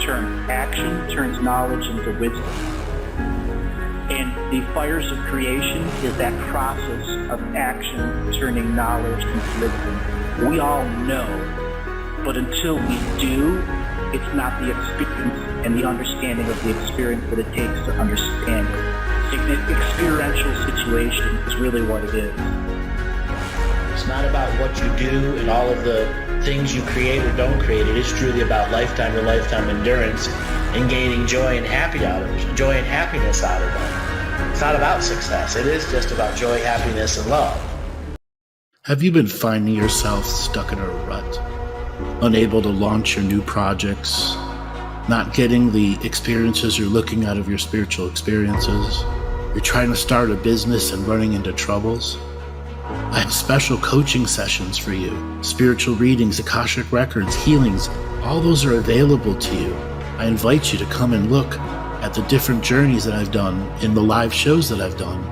term. Action turns knowledge into wisdom. And the fires of creation is that process of action turning knowledge into wisdom. We all know, but until we do, it's not the experience and the understanding of the experience that it takes to understand it. Experiential situation is really what it is. It's not about what you do and all of the things you create or don't create. It is truly about lifetime to lifetime endurance and gaining joy and happiness out of them. It's not about success. It is just about joy, happiness, and love. Have you been finding yourself stuck in a rut, unable to launch your new projects, not getting the experiences you're looking out of your spiritual experiences? You're trying to start a business and running into troubles? I have special coaching sessions for you. Spiritual readings, Akashic Records, healings, all those are available to you. I invite you to come and look at the different journeys that I've done in the live shows that I've done.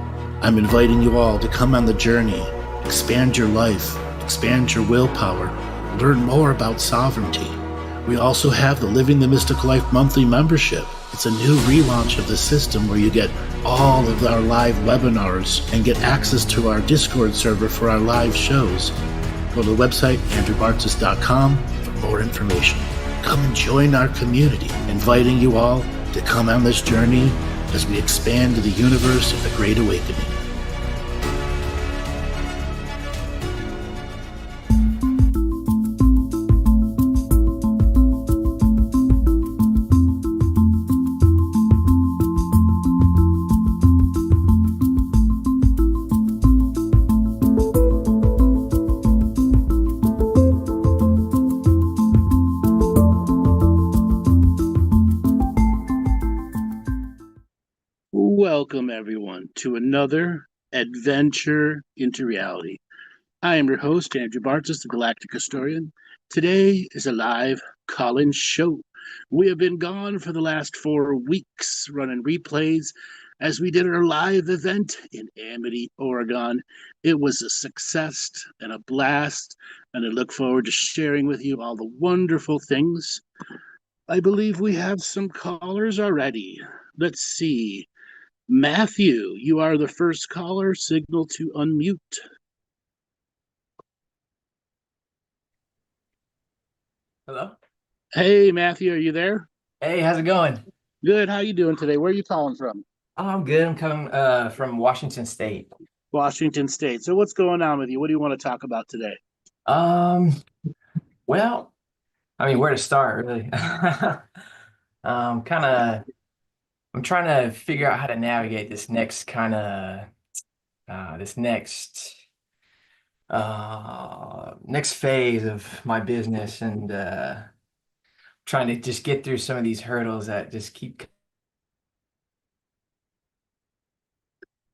I'm inviting you all to come on the journey, expand your life, expand your willpower, learn more about sovereignty. We also have the Living the Mystical Life monthly membership. It's a new relaunch of the system where you get all of our live webinars and get access to our Discord server for our live shows. Go to the website, andrewbartzis.com, for more information. Come and join our community, inviting you all to come on this journey as we expand to the universe of the Great Awakening. Welcome, everyone, to another adventure into reality. I am your host, Andrew Bartzis, the Galactic Historian. Today is a live call-in show. We have been gone for the last 4 weeks, running replays as we did our live event in Amity, Oregon. It was a success and a blast, and I look forward to sharing with you all the wonderful things. I believe we have some callers already. Let's see. Matthew, you are the first caller. Signal to unmute. Hello? Hey, Matthew, are you there? Hey, how's it going? Good. How you doing today? Where are you calling from? Oh, I'm good. I'm coming from Washington State. Washington State. So what's going on with you? What do you want to talk about today? Well, I mean, where to start, really? I'm trying to figure out how to navigate this next next phase of my business, and trying to just get through some of these hurdles that just keep.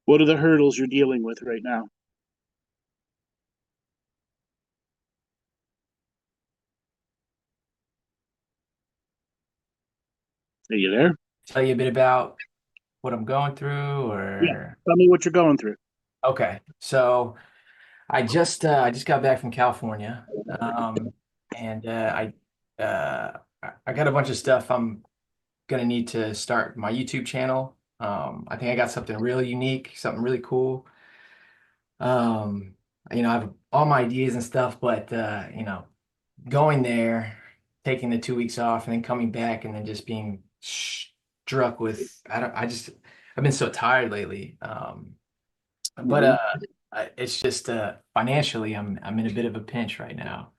What are the hurdles you're dealing with right now? Are you there? Tell you a bit about what I'm going through, or Yeah. Tell me what you're going through. okay. So I just got back from California, and I got a bunch of stuff I'm gonna need to start my YouTube channel. I think I got something really unique, something really cool. I have all my ideas and stuff, but going there, taking the 2 weeks off, and then coming back, and then just being struck with I've been so tired lately. But it's just financially I'm in a bit of a pinch right now.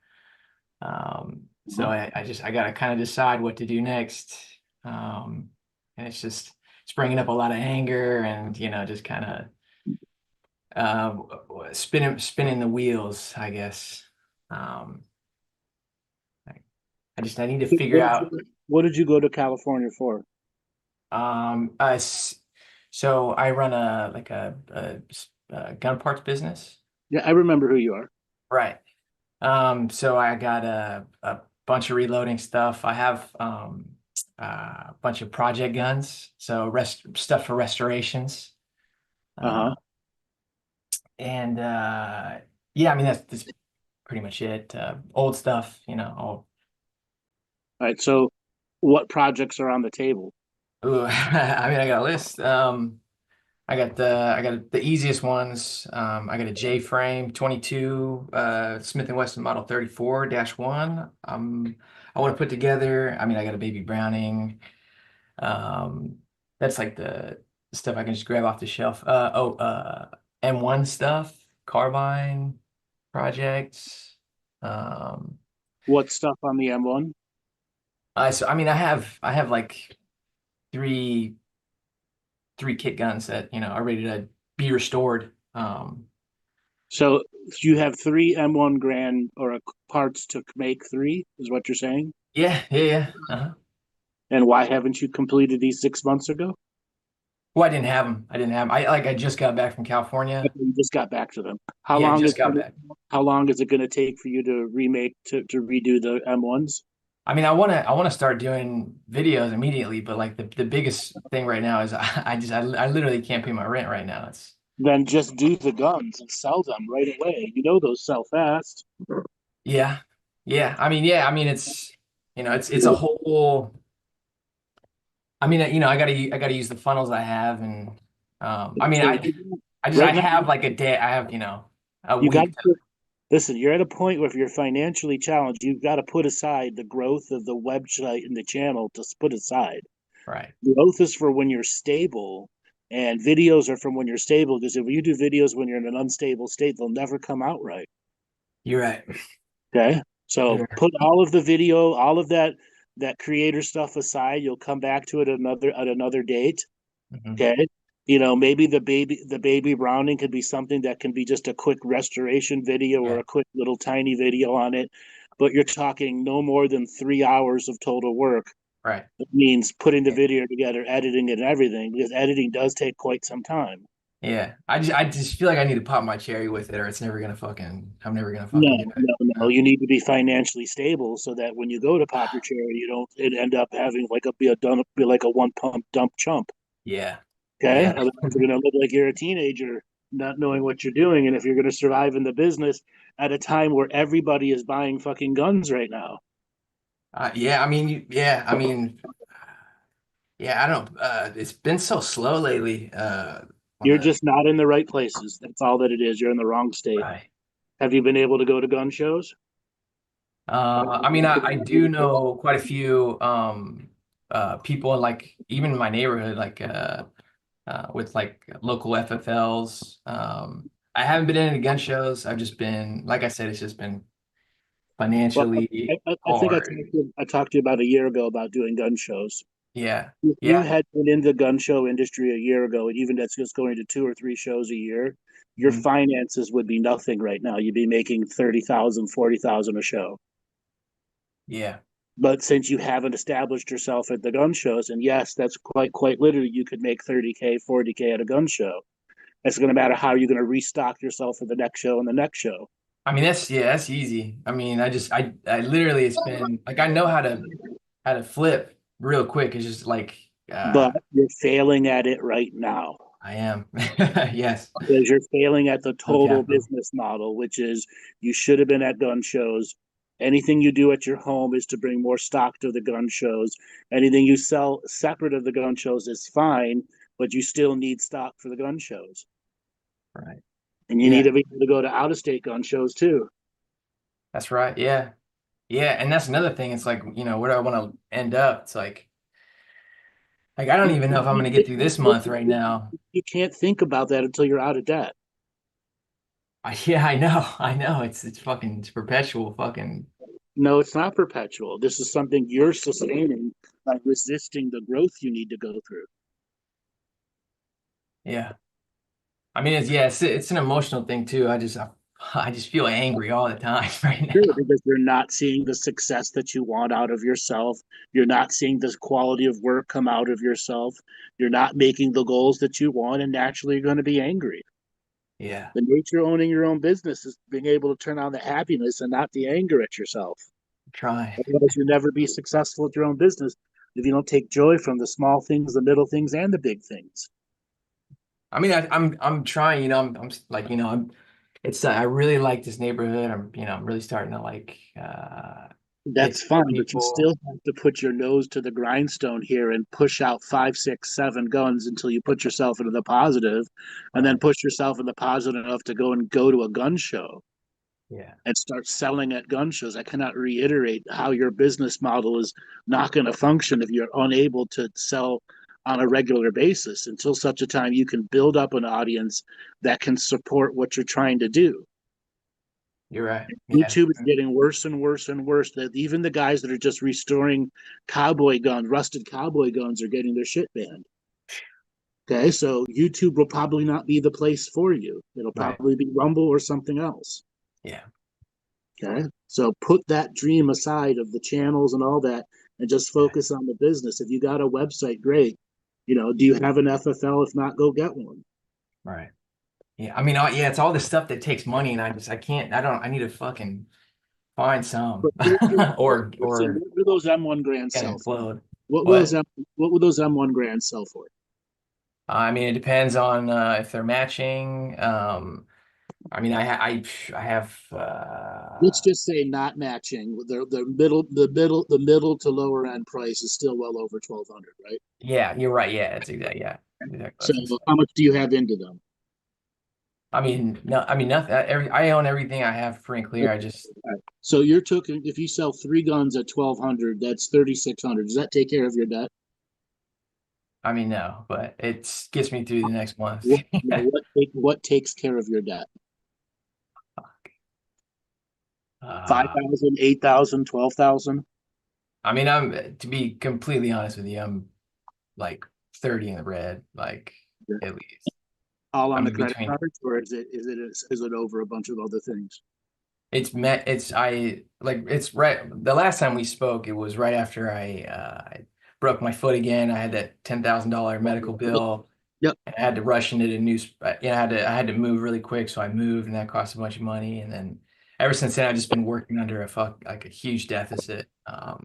So I gotta kind of decide what to do next. And it's bringing up a lot of anger, and just kind of spinning the wheels, I guess. I need to figure out. What did you go to California for? So I run a gun parts business. Yeah, I remember who you are. Right. So I got a bunch of reloading stuff. I have a bunch of project guns, so stuff for restorations. Uh-huh. And yeah, I mean that's pretty much it. Old stuff, all. All right, so What projects are on the table? Ooh, I mean, I got a list. I got the easiest ones. I got a J frame 22 Smith and Wesson model 34-1. I want to put together. I mean, I got a baby Browning. Um, that's like the stuff I can just grab off the shelf. M1 stuff, carbine projects. Um, What stuff on the M1? I mean, I have like three three kit guns that are ready to be restored. So you have three M1 Grand or parts to make three, is what you're saying? Yeah, yeah, yeah. Uh-huh. And why haven't you completed these 6 months ago? Well, I didn't have them. I didn't have 'em. I just got back from California. You just got back to them. Yeah, just got back. How long is it going to take for you to remake to redo the M1s? I mean, I want to start doing videos immediately, but like the biggest thing right now is I literally can't pay my rent right now. It's Then just do the guns and sell them right away. You know those sell fast. yeah, yeah. I mean, it's a whole. I mean, I gotta use the funnels I have, and I mean, So I right now, have like a day. I have a you got week. to listen. You're at a point where if you're financially challenged, you've got to put aside the growth of the website and the channel to put aside. Right. Growth is for when you're stable, and videos are from when you're stable. Because if you do videos when you're in an unstable state, they'll never come out right. You're right. Okay. So You're put all of the video, all of that creator stuff aside. You'll come back to it at another date. right. Okay. Maybe the baby Browning could be something that can be just a quick restoration video or Yeah. a quick little tiny video on it. But you're talking no more than 3 hours of total work. Right. It means putting the Yeah. video together, editing it and everything, because editing does take quite some time. Yeah. I just feel like I need to pop my cherry with it, or I'm never gonna No, fucking do it. no, no. You need to be financially stable so that when you go to pop your cherry, you don't it end up having like be like a one pump dump chump. Yeah. Okay. Yeah. Otherwise, you're going to look like you're a teenager, not knowing what you're doing. And if you're going to survive in the business at a time where everybody is buying fucking guns right now, Yeah. I mean, yeah. I mean, yeah. I don't. It's been so slow lately. On you're the just not in the right places. That's all that it is. You're in the wrong state. right. Have you been able to go to gun shows? I mean, I do know quite a few people in like even in my neighborhood, like with like local FFLs. I haven't been in any gun shows. I've just been, like I said, it's just been Well, financially I think hard. I talked to you about a year ago about doing gun shows. Yeah. If you Yeah. had been in the gun show industry a year ago, and even that's just going to 2 or 3 shows a year, your Mhm. finances would be nothing right now. You'd be making 30,000, 40,000 a show. Yeah. But since you haven't established yourself at the gun shows, and yes, that's quite literally, you could make 30K, 40K at a gun show. It's going to matter how you're going to restock yourself for the next show and the next show. I mean, that's easy. I mean, I literally it's been like I know how to flip real quick. It's just like But you're failing at it right now. I am. Yes. Because you're failing at the No total capital. business model, which is you should have been at gun shows. Anything you do at your home is to bring more stock to the gun shows. Anything you sell separate of the gun shows is fine, but you still need stock for the gun shows. Right. And you need Yeah, to be able to go to out of state gun shows too. that's right. Yeah. Yeah. And that's another thing. It's like, where do I want to end up? It's like I don't You even know if I'm gonna get through this month right now. you can't think about that until you're out of debt. Yeah, I know. I know. It's perpetual fucking No, it's not perpetual. This is something you're sustaining by resisting the growth you need to go through. yeah. I mean, it's an emotional thing too. I just feel angry all the time right Sure, now. because you're not seeing the success that you want out of yourself. You're not seeing this quality of work come out of yourself. You're not making the goals that you want, and naturally, you're going to be angry. Yeah, The nature of owning your own business is being able to turn on the happiness and not the anger at yourself. I'm trying. Otherwise, you'll never be successful at your own business if you don't take joy from the small things, the middle things, and the big things. I mean, I'm trying. I'm like, I really like this neighborhood. I'm really starting to like. That's It's for fine, but you people. still have to put your nose to the grindstone here and push out 5, 6, 7 guns until you put yourself into the positive, and then Right. push yourself in the positive enough to go to a gun show Yeah. and start selling at gun shows. I cannot reiterate how your business model is not going to function if you're unable to sell on a regular basis until such a time you can build up an audience that can support what you're trying to do. You're right. Yeah. YouTube is getting worse and worse and worse. That even the guys that are just restoring cowboy guns, rusted cowboy guns, are getting their shit banned. Okay, so YouTube will probably not be the place for you. It'll Right. probably be Rumble or something else. Yeah. Okay, so put that dream aside of the channels and all that, and just Yeah. focus on the business. If you got a website, great. Do you have an FFL? If not, go get one. Right. Yeah. I mean, yeah, it's all this stuff that takes money, and I can't. I need to fucking find some, But or what do those M1 Grands get sell for? implode. What will those What? what will those M1 Grands sell for? I mean, it depends on if they're matching. I mean, I have Let's just say not matching. The middle to lower end price is still well over 1,200, right? yeah, you're right. Yeah, it's exactly yeah. Exactly. So how much do you have into them? I mean, no, I mean nothing. I own everything I have free and clear. I just, So you're talking if you sell 3 guns at 1,200, that's 3,600. Does that take care of your debt? I mean, no, but it gets me through the next month. What what takes care of your debt? Five Uh, thousand, 8,000, 12,000. I mean, to be completely honest with you, I'm like 30 in the red, like at least. All I on the mean, credit between cards, or is it over a bunch of other things? it's right. The last time we spoke, it was right after I broke my foot again. I had that $10,000 medical bill. Yep. And I had to rush into the news. I had to move really quick, so I moved, and that cost a bunch of money. And then ever since then, I've just been working under a huge deficit. I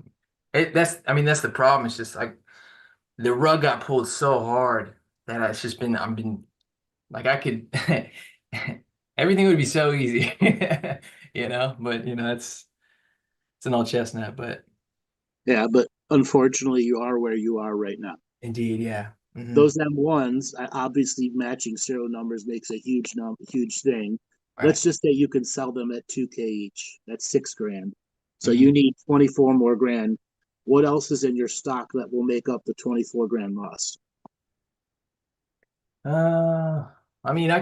mean, that's the problem. It's just like the rug got pulled so hard that I've been like I could everything would be so easy, But it's an old chestnut. But Yeah, but unfortunately, you are where you are right now. indeed, yeah. Hmm. Those M1s, obviously matching serial numbers makes a huge thing. Right. Let's just say you can sell them at 2K each. That's 6 grand. So you Hmm. need 24 more grand. What else is in your stock that will make up the 24 grand loss? Uh, I mean, I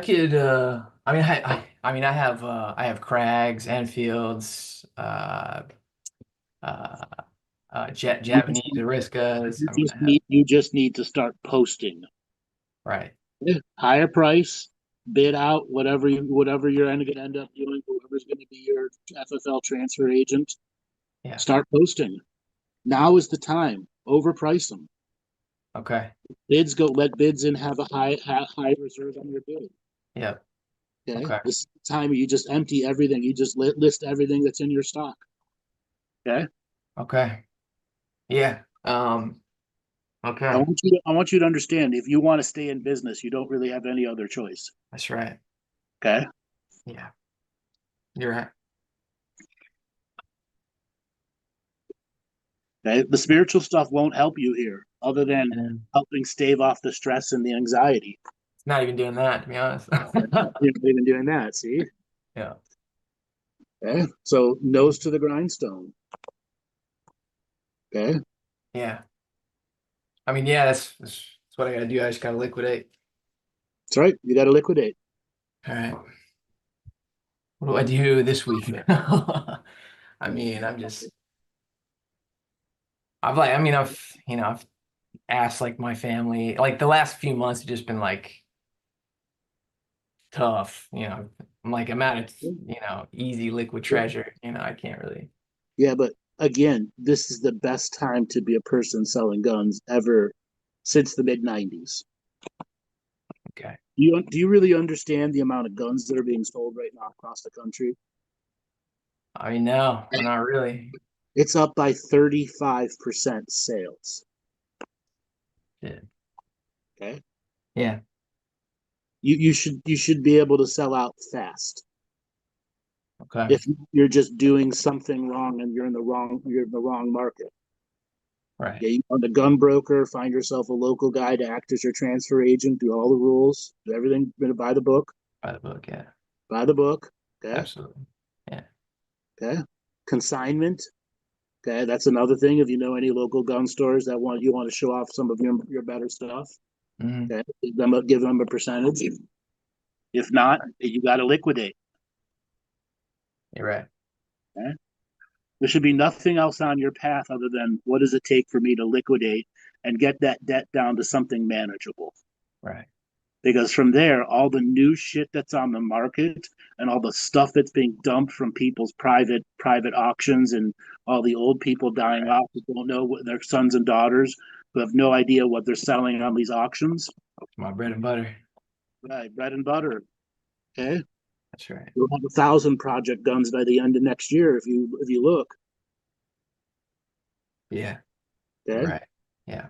have Crags, Enfields, uh, You just, Japanese Ariskas. I mean, I have, you just need to start posting. right. Yeah. Higher price, bid out whatever you're going to end up doing. Whoever's going to be your FFL transfer agent, Yeah. start posting. Now is the time. Overprice them. Okay. Bids go. Let bids in. Have a high reserve on your bid. Yeah. Okay. Okay. This time you just empty everything. You just list everything that's in your stock. Okay. Okay. Yeah. Okay. I want you to understand. If you want to stay in business, you don't really have any other choice. That's right. Okay. Yeah. You're right. Okay. The spiritual stuff won't help you here, other than And helping stave off the stress and the anxiety. it's not even doing that, to be honest. You're not even doing that. See. Yeah. Okay. So nose to the grindstone. Okay. Yeah. I mean, yeah, that's what I gotta do. I just gotta liquidate. That's right. You got to liquidate. All right. What do I do this week? I mean, I've asked like my family, like the last few months have just been like tough, I'm out of, easy liquid treasure, I can't really. Yeah, but again, this is the best time to be a person selling guns ever since the mid '90s. Okay. Do you really understand the amount of guns that are being sold right now across the country? I mean, no, not really. It's up by 35% sales. Yeah. Okay. Yeah. You should be able to sell out fast. Okay. If you're just doing something wrong and you're in the wrong market. Right. Yeah, you want a gun broker, find yourself a local guy to act as your transfer agent, do all the rules, do everything by the book. By the book, yeah. By the book. Okay. Absolutely. Yeah. Okay. Consignment. Okay. That's another thing. If you know any local gun stores that you want to show off some of your better stuff. Mm-hmm. Okay. Give them a percentage. If not, you got to liquidate. You're right. Okay. There should be nothing else on your path other than what does it take for me to liquidate and get that debt down to something manageable. Right. Because from there, all the new shit that's on the market and all the stuff that's being dumped from people's private auctions and all the old people dying off who don't know what their sons and daughters who have no idea what they're selling on these auctions. My bread and butter. Right, bread and butter. Okay, That's right. you'll have 1,000 project guns by the end of next year if you look. Yeah. Okay, Right. Yeah.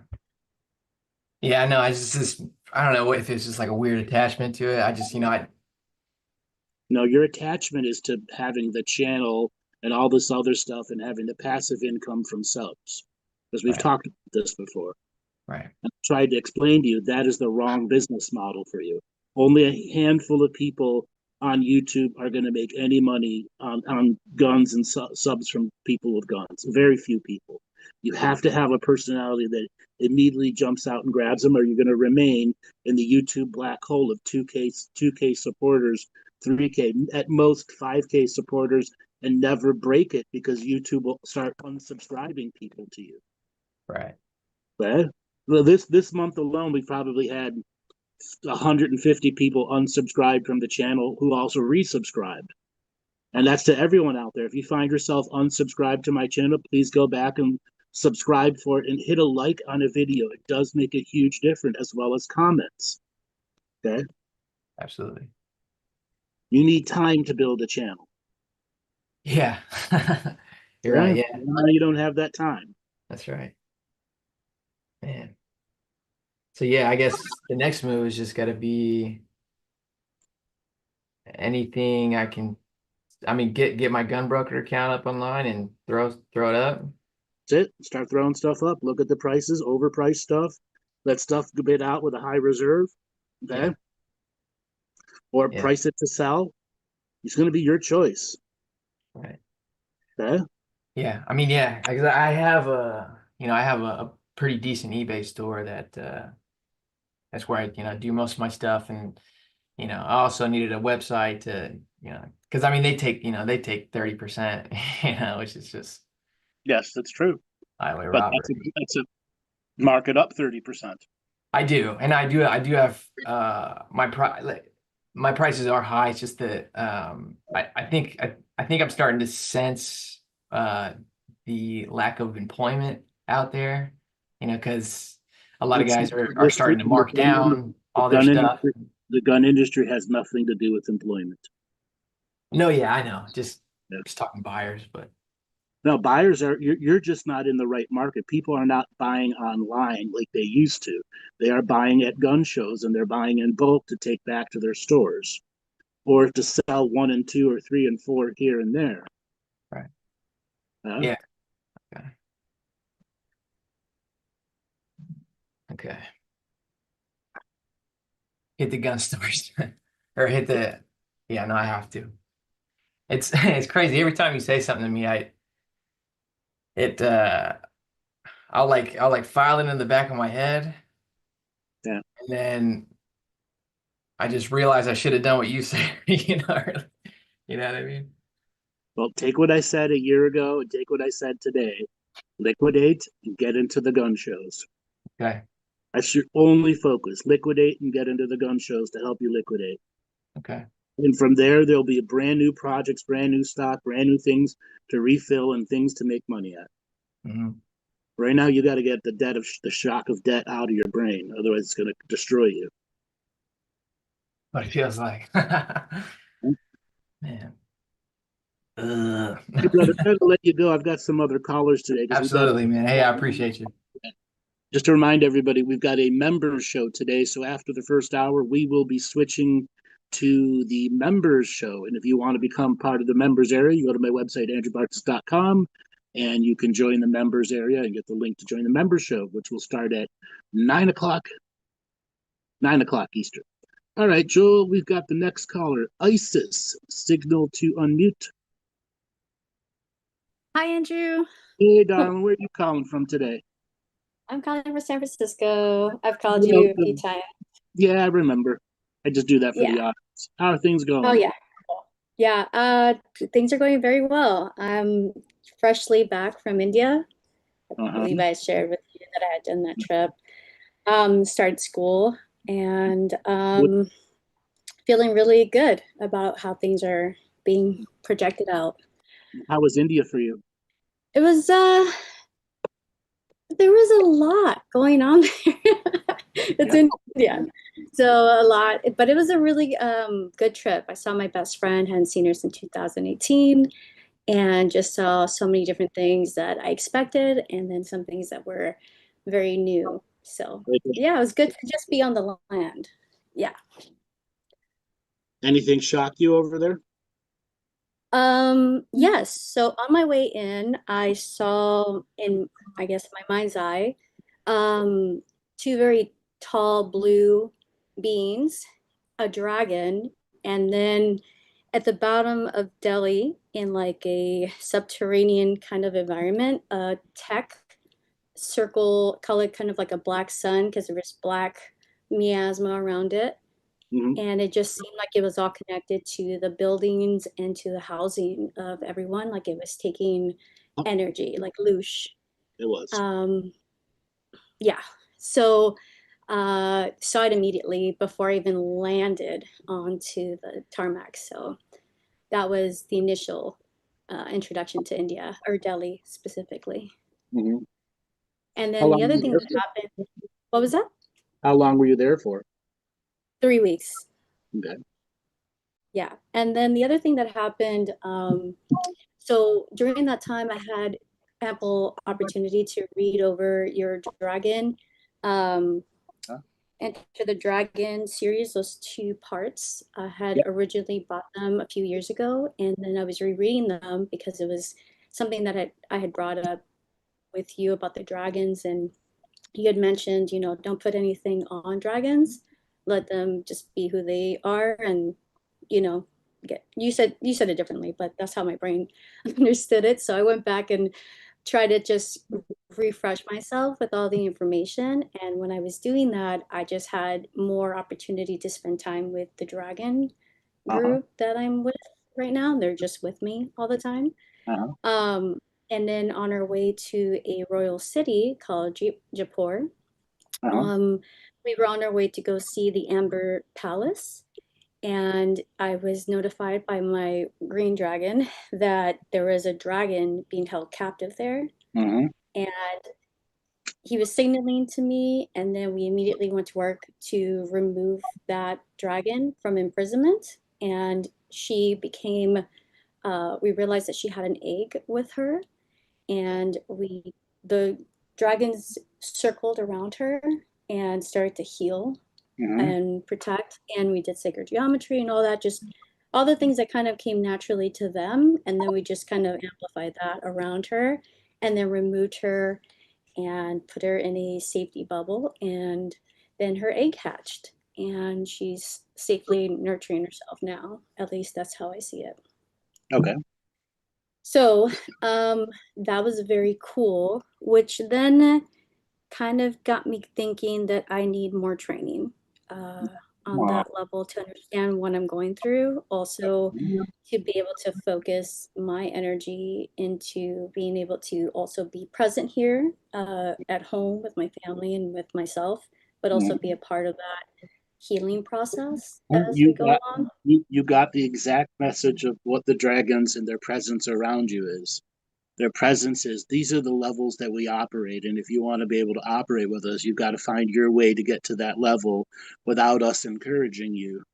Yeah, no, I just I don't know if it's just like a weird attachment to it. I just, no, your attachment is to having the channel and all this other stuff and having the passive income from subs, because we've right, talked about this before. right, I tried to explain to you that is the wrong business model for you. Only a handful of people on YouTube are going to make any money on guns and subs from people with guns. Very few people. You have to have a personality that immediately jumps out and grabs them, or you're going to remain in the YouTube black hole of 2K supporters, 3K, at most 5K supporters, and never break it because YouTube will start unsubscribing people to you. right. But well, this month alone, we probably had 150 people unsubscribed from the channel who also resubscribed. And that's to everyone out there. If you find yourself unsubscribed to my channel, please go back and subscribe for it and hit a like on a video. It does make a huge difference, as well as comments. Okay. Absolutely. You need time to build a channel. Yeah. You're right. Yeah. Now you don't have that time. That's right. Man. So yeah, I guess the next move is just got to be anything get my gun broker account up online and throw it up. That's it. Start throwing stuff up. Look at the prices, overpriced stuff. Let stuff bid out with a high reserve. Okay. Yeah. Or Yeah. price it to sell. It's going to be your choice. Right. Okay. Yeah. Yeah, because I have a pretty decent eBay store that's where I do most of my stuff. And, I also needed a website to, because they take 30%, which is just Yes, that's true. highway But robbery. that's a mark it up 30%. I do. And I do have, my prices are high. It's just that, I think I'm starting to sense, the lack of employment out there, because a lot of guys are starting to mark down all their stuff. The gun industry has nothing to do with employment. No, yeah, I know. Just Yeah. talking buyers, but No, buyers you're just not in the right market. People are not buying online like they used to. They are buying at gun shows and they're buying in bulk to take back to their stores or to sell 1 and 2 or 3 and 4 here and there. right. Yeah. Okay. Okay. Hit the gun stores or yeah, no, I have to. It's crazy. Every time you say something to me, I'll file it in the back of my head. Yeah. And then I just realize I should have done what you said, you know what I mean? Well, take what I said a year ago and take what I said today. Liquidate and get into the gun shows. Okay. That's your only focus. Liquidate and get into the gun shows to help you liquidate. Okay. And from there, there'll be brand new projects, brand new stock, brand new things to refill and things to make money at. Mm-hmm. Right now, you got to get the shock of debt out of your brain. Otherwise, it's going to destroy you. What it feels like. Man. Hey, brother, I'm going to let you go. I've got some other callers today. Absolutely, man. Hey, I appreciate you. Just to remind everybody, we've got a members show today. So after the first hour, we will be switching to the members show. And if you want to become part of the members area, you go to my website, andrewbartzis.com, and you can join the members area and get the link to join the members show, which will start at 9 o'clock Eastern. All right, Joel, we've got the next caller, Isis. Signal to unmute. Hi, Andrew. Hey, darling, where are you calling from today? I'm calling from San Francisco. I've called you a few times. Yeah, I remember. I just do that for the audience. How are things going? Oh, yeah. Yeah, things are going very well. I'm freshly back from India. I believe I shared with you that I had done that trip. Started school and feeling really good about how things are being projected out. How was India for you? It was there was a lot going on there. It's India. So a lot, but it was a really good trip. I saw my best friend, hadn't seen her since 2018, and just saw so many different things that I expected, and then some things that were very new. So yeah, it was good to just be on the land. Yeah. Anything shock you over there? Yes. So on my way in, I saw in, I guess, my mind's eye, two very tall blue beings, a dragon, and then at the bottom of Delhi, in like a subterranean kind of environment, a tech circle colored kind of like a black sun because there was black miasma around it. And it just seemed like it was all connected to the buildings and to the housing of everyone. Like it was taking energy, like loosh. It was. Yeah. So saw it immediately before I even landed onto the tarmac. So that was the initial introduction to India, or Delhi specifically. And then the other thing that happened, what was that? How long were you there for? 3 weeks. Okay. Yeah. And then the other thing that happened, so during that time, I had ample opportunity to read over your dragon, Enter the Dragon series, those 2 parts. I had originally bought them a few years ago, and then I was rereading them because it was something that I had brought up with you about the dragons, and you had mentioned, you know, don't put anything on dragons, let them just be who they are, and you know, you said it differently, but that's how my brain understood it. So I went back and tried to just refresh myself with all the information, and when I was doing that, I just had more opportunity to spend time with the dragon group that I'm with right now. They're just with me all the time. And then on our way to a royal city called Jaipur, we were on our way to go see the Amber Palace, and I was notified by my green dragon that there was a dragon being held captive there. And he was signaling to me, and then we immediately went to work to remove that dragon from imprisonment. And she became, we realized that she had an egg with her, and the dragons circled around her and started to heal and protect, and we did sacred geometry and all that, just all the things that kind of came naturally to them, and then we just kind of amplified that around her, and then removed her and put her in a safety bubble, and then her egg hatched, and she's safely nurturing herself now. At least that's how I see it. Okay. So that was very cool, which then kind of got me thinking that I need more training on that level to understand what I'm going through. Also, to be able to focus my energy into being able to also be present here at home with my family and with myself, but also be a part of that healing process as we go along. You got the exact message of what the dragons and their presence around you is. Their presence is, these are the levels that we operate, and if you want to be able to operate with us, you've got to find your way to get to that level without us encouraging you.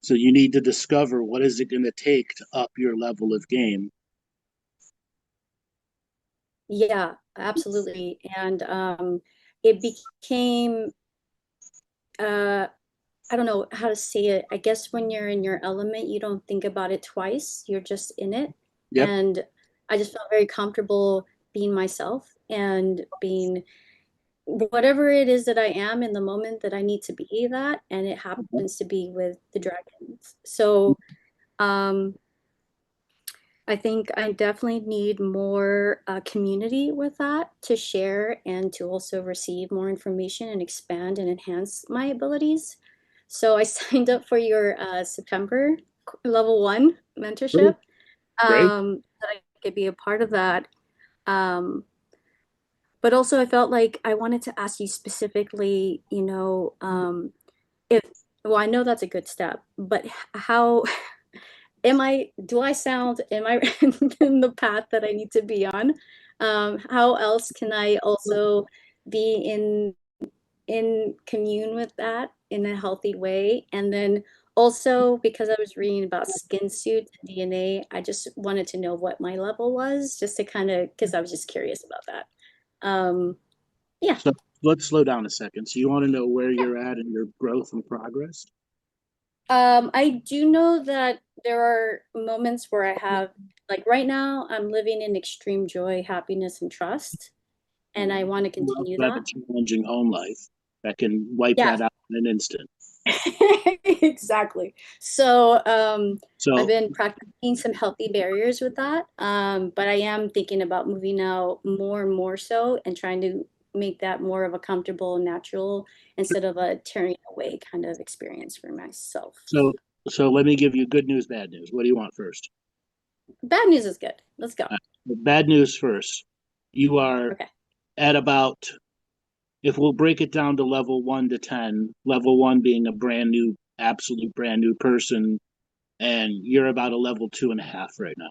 So you need to discover, what is it going to take to up your level of game. Yeah, absolutely. And it became I don't know how to say it. I guess when you're in your element, you don't think about it twice. You're just in it. Yep. And I just felt very comfortable being myself and being whatever it is that I am in the moment that I need to be that. And it happens to be with the dragons. So um, I think I definitely need more community with that to share and to also receive more information and expand and enhance my abilities. So I signed up for your September level 1 Great. mentorship, Great. that I could be a part of that. Um, but also I felt like I wanted to ask you specifically, if, well, I know that's a good step, but how do I sound, am I in the path that I need to be on? How else can I also be in commune with that in a healthy way? And then also because I was reading about skin suits and DNA, I just wanted to know what my level was, just to kind of, because I was just curious about that. Um, yeah, So let's slow down a second. So you want to know where yeah. you're at in your growth and progress? I do know that there are moments where I have, like right now, I'm living in extreme joy, happiness, and trust, and I want to You continue also have a that. challenging home life that can wipe Yes, that out in an instant. exactly. So, I've So, been practicing some healthy barriers with that, but I am thinking about moving out more and more so and trying to make that more of a comfortable, natural, instead of a tearing away kind of experience for myself. so, so let me give you good news, bad news. What do you want first? Bad news is good. Let's go. The bad news first. You are Okay. at about, if we'll break it down to level 1 to 10, level 1 being a brand new, absolute brand new person, and you're about a level 2.5 right now.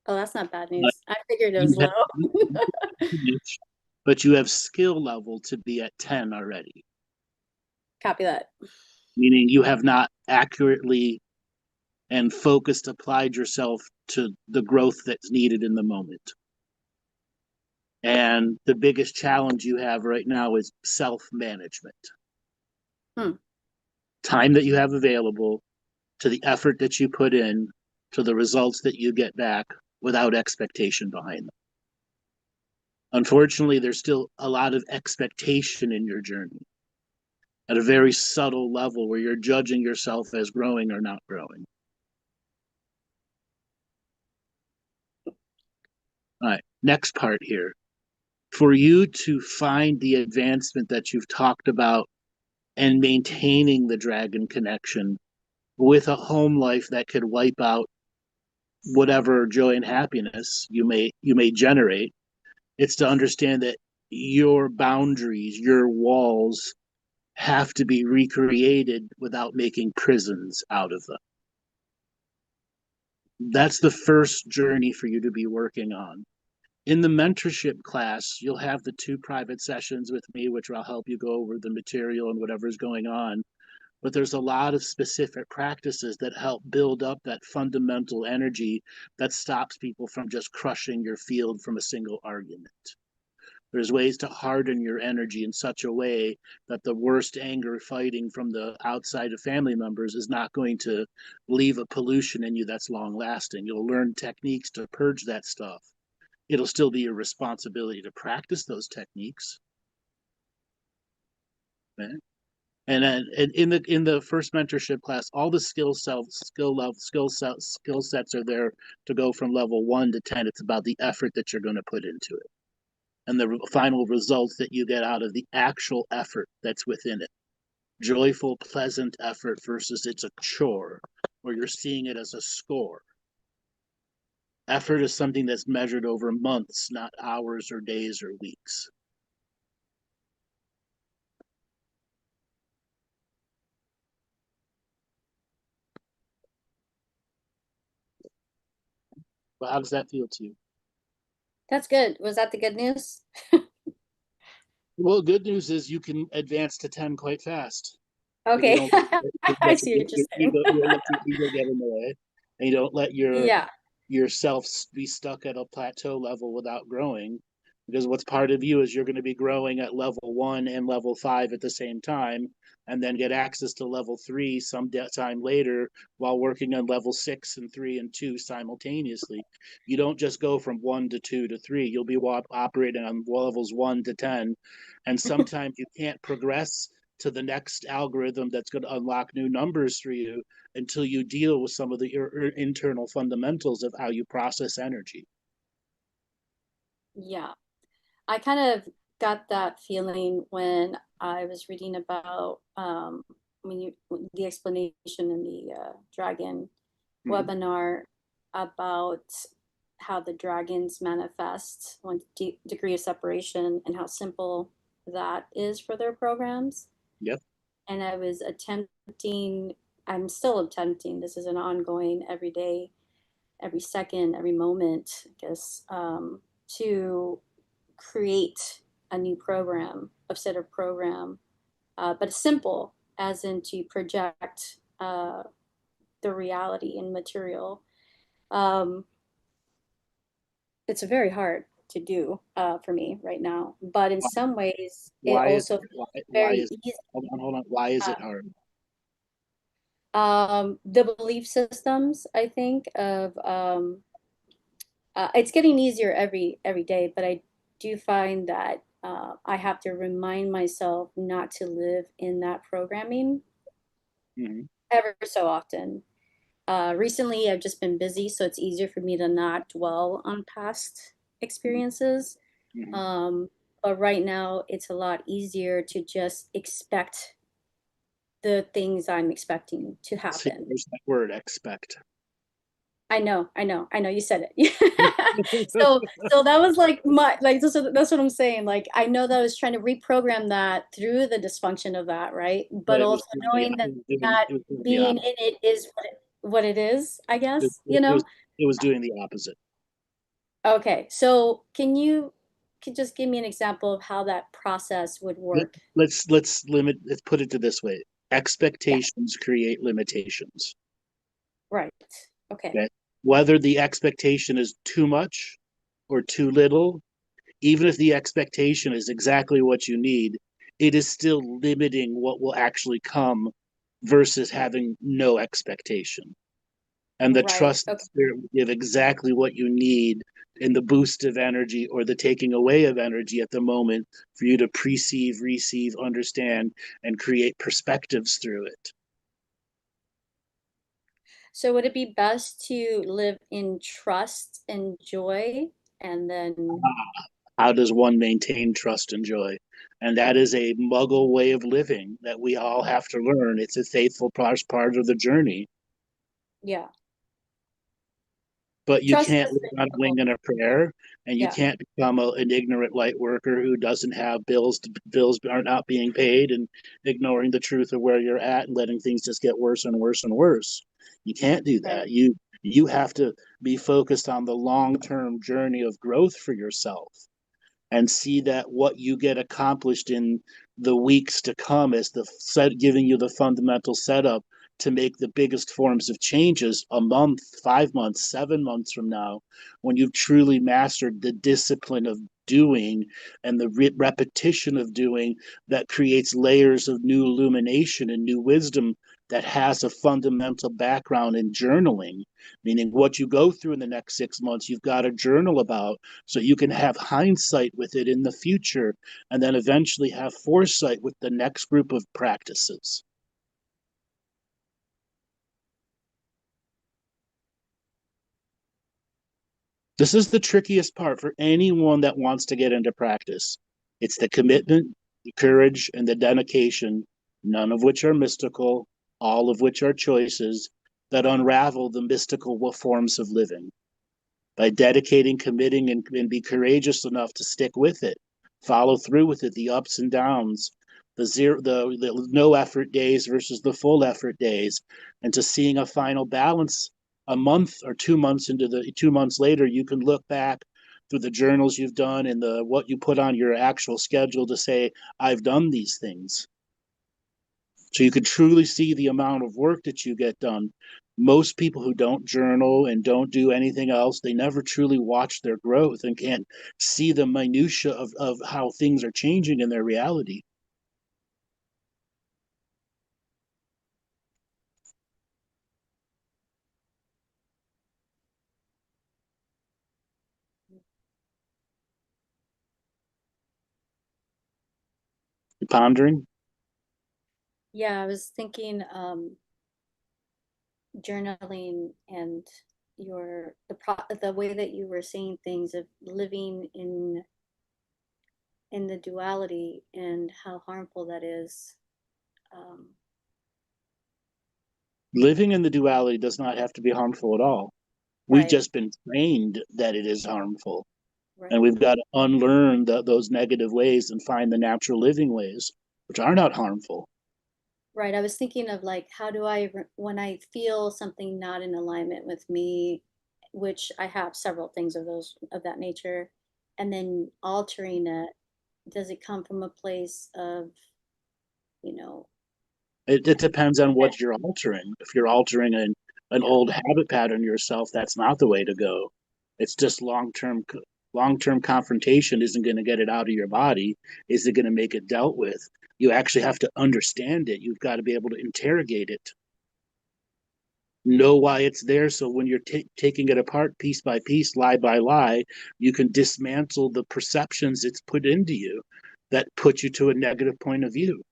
Oh, that's not bad But news. I figured it you was low. have, but you have skill level to be at 10 already, Copy that. meaning you have not accurately and focused applied yourself to the growth that's needed in the moment. And the biggest challenge you have right now is self management. Hmm. Time that you have available, to the effort that you put in, to the results that you get back without expectation behind them. Unfortunately, there's still a lot of expectation in your journey at a very subtle level where you're judging yourself as growing or not growing. All right, next part here. For you to find the advancement that you've talked about and maintaining the dragon connection with a home life that could wipe out whatever joy and happiness you may generate, it's to understand that your boundaries, your walls have to be recreated without making prisons out of them. That's the first journey for you to be working on. In the mentorship class, you'll have the 2 private sessions with me, which will help you go over the material and whatever's going on. But there's a lot of specific practices that help build up that fundamental energy that stops people from just crushing your field from a single argument. There's ways to harden your energy in such a way that the worst anger fighting from the outside of family members is not going to leave a pollution in you that's long lasting. You'll learn techniques to purge that stuff. It'll still be your responsibility to practice those techniques. Okay? And then in the first mentorship class, all the skill sets are there to go from level 1 to 10. It's about the effort that you're going to put into it and the final results that you get out of the actual effort that's within it. Joyful, pleasant effort versus it's a chore, where you're seeing it as a score. Effort is something that's measured over months, not hours or days or weeks. But how does that feel to you? That's good. Was that the good news? Well, good news is you can advance to 10 quite fast. If you Okay. don't let I see what you're saying. you don't let your ego get in the way, and you don't let Yeah. yourself be stuck at a plateau level without growing, Because what's part of you is you're going to be growing at level 1 and level 5 at the same time, and then get access to level 3 some time later while working on level 6 and 3 and 2 simultaneously. You don't just go from 1 to 2 to 3. You'll be operating on levels 1 to 10, and sometimes you can't progress to the next algorithm that's going to unlock new numbers for you until you deal with some of the internal fundamentals of how you process energy. Yeah. I kind of got that feeling when I was reading about the explanation in the dragon webinar about how the dragons manifest one degree of separation and how simple that is for their programs. Yep. And I was I'm still attempting, this is an ongoing every day, every second, every moment, I guess, to create a new program, a set of program, but simple, as in to project the reality in material. It's very hard to do for me right now, but in some ways, it also very easy. Hold on. Why is it hard? The belief systems, I think, of it's getting easier every day, but I do find that I have to remind myself not to live in that programming ever so often. Recently, I've just been busy, so it's easier for me to not dwell on past experiences. But right now, it's a lot easier to just expect the things I'm expecting to happen. There's that word, expect. I know, you said it. So that was like that's what I'm saying. Like, I know that I was trying to reprogram that through the dysfunction of that, right? But also knowing that being in it is what it is, I guess, It was doing the opposite. Okay, so could just give me an example of how that process would work? Let's put it to this way. Expectations create limitations. Right. Okay. Whether the expectation is too much or too little, even if the expectation is exactly what you need, it is still limiting what will actually come versus having no expectation. And the trust spirit will give exactly what you need in the boost of energy or the taking away of energy at the moment for you to perceive, receive, understand, and create perspectives through it. So would it be best to live in trust and joy and then How does one maintain trust and joy? And that is a muggle way of living that we all have to learn. It's a faithful part of the journey. Yeah. But you can't live on a wing and a prayer, and you can't become an ignorant light worker who doesn't have bills are not being paid and ignoring the truth of where you're at and letting things just get worse and worse and worse. You can't do that. You have to be focused on the long-term journey of growth for yourself and see that what you get accomplished in the weeks to come is giving you the fundamental setup to make the biggest forms of changes a month, 5 months, 7 months from now, when you've truly mastered the discipline of doing and the repetition of doing that creates layers of new illumination and new wisdom that has a fundamental background in journaling, meaning what you go through in the next 6 months, you've got a journal about so you can have hindsight with it in the future and then eventually have foresight with the next group of practices. This is the trickiest part for anyone that wants to get into practice. It's the commitment, the courage, and the dedication, none of which are mystical, all of which are choices that unravel the mystical forms of living. By dedicating, committing, and be courageous enough to stick with it, follow through with it, the ups and downs, the no effort days versus the full effort days, and to seeing a final balance a month or 2 months into 2 months later, you can look back through the journals you've done and what you put on your actual schedule to say, I've done these things. So you could truly see the amount of work that you get done. Most people who don't journal and don't do anything else, they never truly watch their growth and can't see the minutia of how things are changing in their reality. You pondering? Yeah, I was thinking journaling and the way that you were saying things of living in the duality and how harmful that is. Um, Living in the duality does not have to be harmful at all. We've right, just been trained that it is harmful. And right, we've got to unlearn those negative ways and find the natural living ways, which are not harmful. right. I was thinking of like, how do when I feel something not in alignment with me, which I have several things of that nature, and then altering it, does it come from a place of, you know, It depends on what you're altering. If you're altering an yeah. old habit pattern yourself, that's not the way to go. It's just long term confrontation isn't going to get it out of your body. Is it going to make it dealt with? You actually have to understand it. You've got to be able to interrogate it, know why it's there. So when you're taking it apart piece by piece, lie by lie, you can dismantle the perceptions it's put into you that put you to a negative point of view.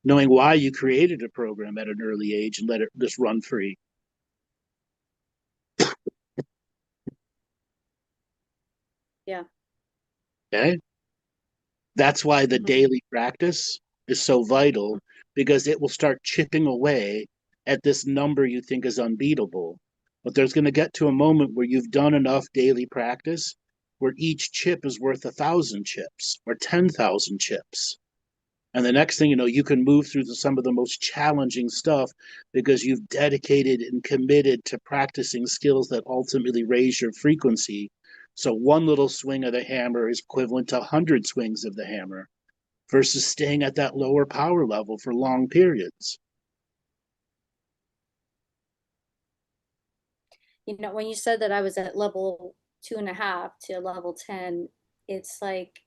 Knowing why you created a program at an early age and let it just run free. Yeah. Okay. That's why the Mhm. daily practice is so vital, because it will start chipping away at this number you think is unbeatable. But there's going to get to a moment where you've done enough daily practice where each chip is worth 1,000 chips or 10,000 chips. And the next thing you know, you can move through some of the most challenging stuff because you've dedicated and committed to practicing skills that ultimately raise your frequency. So one little swing of the hammer is equivalent to 100 swings of the hammer versus staying at that lower power level for long periods. You know, when you said that I was at level 2.5 to level 10, it's like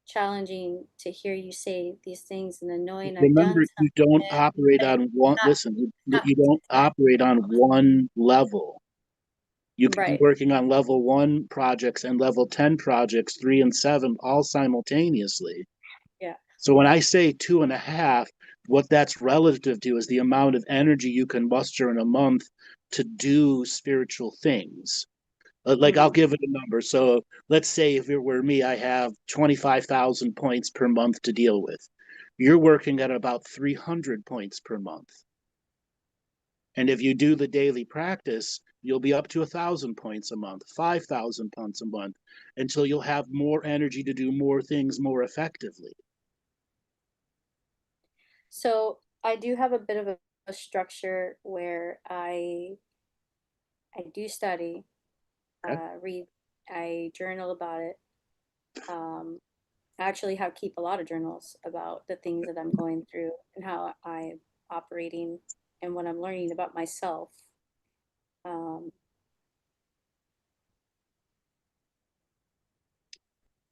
challenging to hear you say these things and then knowing I've done Remember, you don't something, operate but on one, not, listen, not you don't operate on one level. You could be right. working on level 1 projects and level 10 projects, 3 and 7, all simultaneously. Yeah. So when I say 2.5, what that's relative to is the amount of energy you can muster in a month to do spiritual things. Like I'll Mm. give it a number. So let's say if it were me, I have 25,000 points per month to deal with. You're working at about 300 points per month. And if you do the daily practice, you'll be up to 1,000 points a month, 5,000 points a month, until you'll have more energy to do more things more effectively. So I do have a bit of a structure where I do study, Okay? read, I journal about it. Um, I actually have keep a lot of journals about the things that I'm going through and how I'm operating and what I'm learning about myself. Um,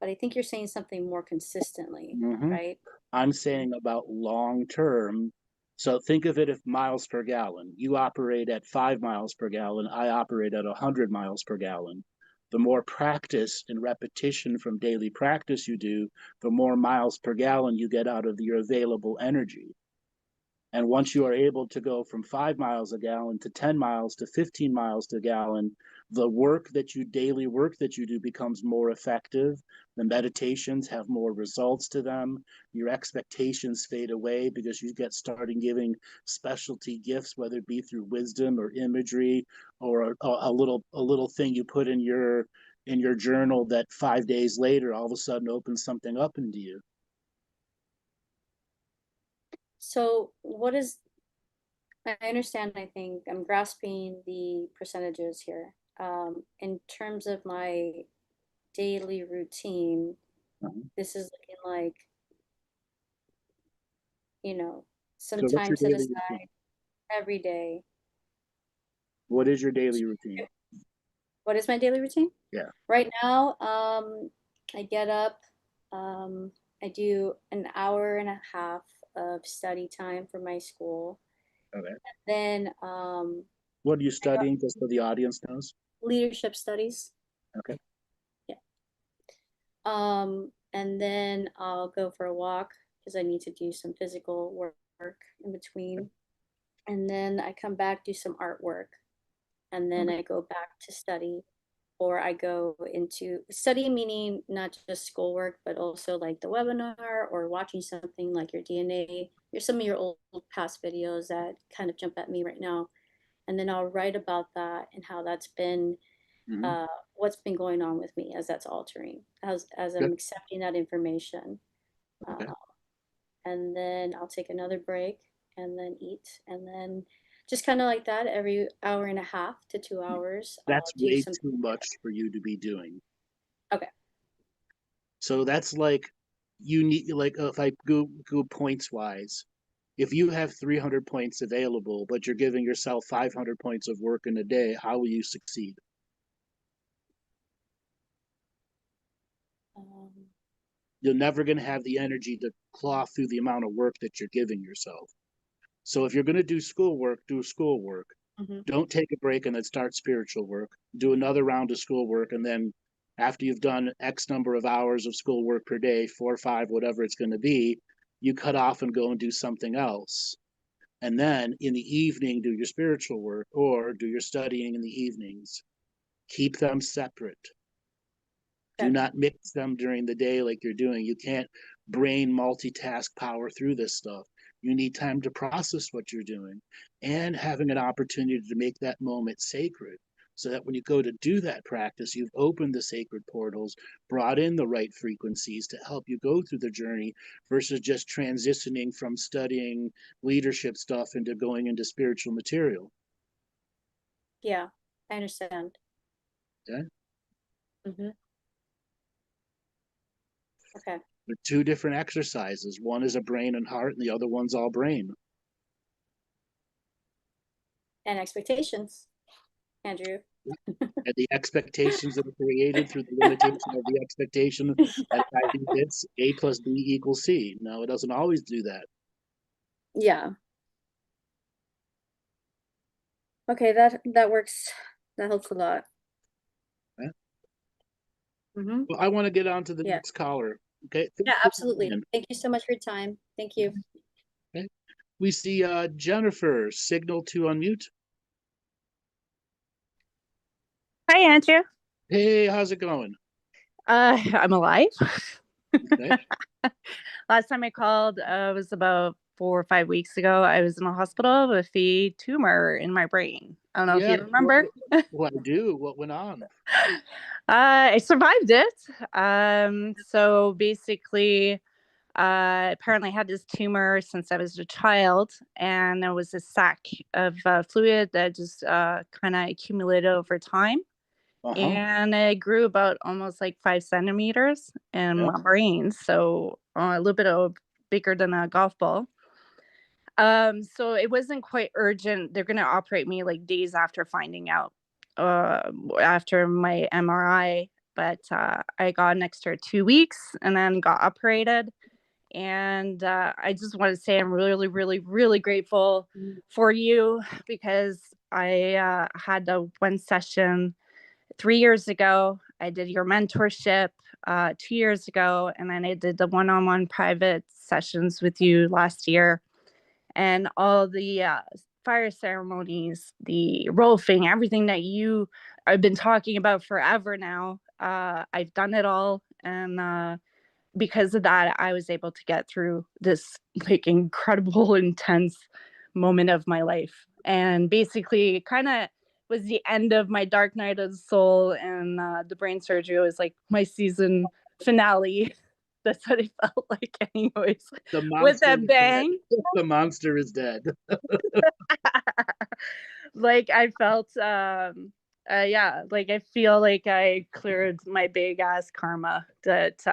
but I think you're saying something more consistently, Mm-hmm. right? I'm saying about long term. So think of it as miles per gallon. You operate at 5 miles per gallon. I operate at 100 miles per gallon. The more practice and repetition from daily practice you do, the more miles per gallon you get out of your available energy. And once you are able to go from 5 miles a gallon to 10 miles to 15 miles to gallon, the daily work that you do becomes more effective. The meditations have more results to them. Your expectations fade away because you get started giving specialty gifts, whether it be through wisdom or imagery or a little thing you put in your journal that 5 days later all of a sudden opens something up into you. So what is, I understand, I think I'm grasping the percentages here. In terms of my daily routine, Mhm. this is looking like So So what's time your set daily aside routine? every day. What is your daily routine? What is my daily routine? Yeah. Right now, I get up, I do an hour and a half of study time for my school. Okay. Then What are you I go studying, just so the audience knows? leadership studies. Okay. Yeah. And then I'll go for a walk because I need to do some physical work in between. And then I come back, do some artwork, and then Okay. I go back to study, or I go into study, meaning not just schoolwork, but also like the webinar or watching something like your DNA, some of your old past videos that kind of jump at me right now. And then I'll write about that and how that's been, Hmm. uh, what's been going on with me as that's altering, as I'm Good. accepting that information. Okay. Uh, and then I'll take another break and then eat. And then just kind of like that, every hour and a half to 2 hours, That's I'll do way some. too much for you to be doing. Okay. So that's like you need like if I go points wise, if you have 300 points available, but you're giving yourself 500 points of work in a day, how will you succeed? Um, You're never going to have the energy to claw through the amount of work that you're giving yourself. So if you're going to do schoolwork, do schoolwork. mhm. Don't take a break and then start spiritual work. Do another round of schoolwork, and then after you've done X number of hours of schoolwork per day, 4 or 5, whatever it's going to be, you cut off and go and do something else. And then in the evening, do your spiritual work or do your studying in the evenings. Keep them separate. Do Okay. not mix them during the day like you're doing. You can't brain multitask power through this stuff. You need time to process what you're doing and having an opportunity to make that moment sacred so that when you go to do that practice, you've opened the sacred portals, brought in the right frequencies to help you go through the journey versus just transitioning from studying leadership stuff into going into spiritual material. Yeah, I understand. Okay? Hmm. Okay. They're two different exercises. One is a brain and heart, and the other one's all brain. And expectations, Andrew. And the expectations that are created through the limitation of the expectation that if I do this, A plus B equals C. No, it doesn't always do that. Yeah. Okay, that works. That helps a lot. Okay? Hmm. Well, I want to get on to the Yeah. next caller. Okay. Yeah, absolutely. Thank you so much for your time. Thank you. Okay. We see Jennifer, signal to unmute. Hi, Andrew. Hey, how's it going? I'm alive. Okay. Last time I called was about 4 or 5 weeks ago. I was in a hospital with a tumor in my brain. I don't know if Yeah. you remember. What I do? What went on? I survived it. So basically, apparently I had this tumor since I was a child, and there was a sac of fluid that just kind of accumulated over time. Uh-huh. And it grew about almost like 5 centimeters in Yeah. my brain. So a little bit bigger than a golf ball. So it wasn't quite urgent. They're going to operate me like days after finding out, after my MRI. But I got an extra 2 weeks and then got operated. And I just want to say I'm really, really, really grateful for you because I had the one session 3 years ago. I did your mentorship 2 years ago, and then I did the one-on-one private sessions with you last year. And all the fire ceremonies, the rolfing, everything that you have been talking about forever now. I've done it all, and because of that, I was able to get through this like incredible, intense moment of my life. And basically, kind of was the end of my dark night of the soul, and the brain surgery was like my season finale. That's what it felt like, anyways, The with monster that is dead. bang. The monster is dead. Like I felt, yeah, like I feel like I cleared my big ass karma that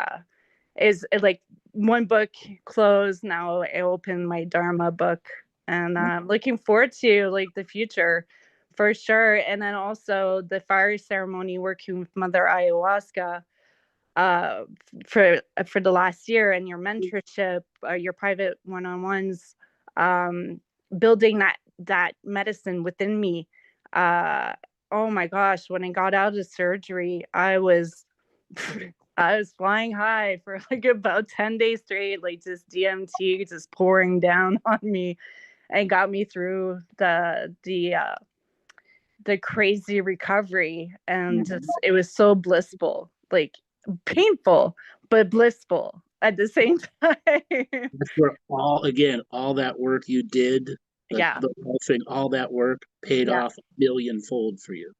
is like one book closed. Now I open my Dharma book, and I'm looking forward to like the future for sure. And then also the fire ceremony, working with Mother Ayahuasca uh, for the last year, and your mentorship, your private one-on-ones, building that medicine within me. Oh my gosh, when I got out of surgery, I was I was flying high for like about 10 days straight, like just DMT just pouring down on me, and got me through the crazy recovery. And just, it was so blissful, like painful but blissful at the same time. That's where all that work you did, Yeah. the whole thing, all that work paid Yeah. off a millionfold for you.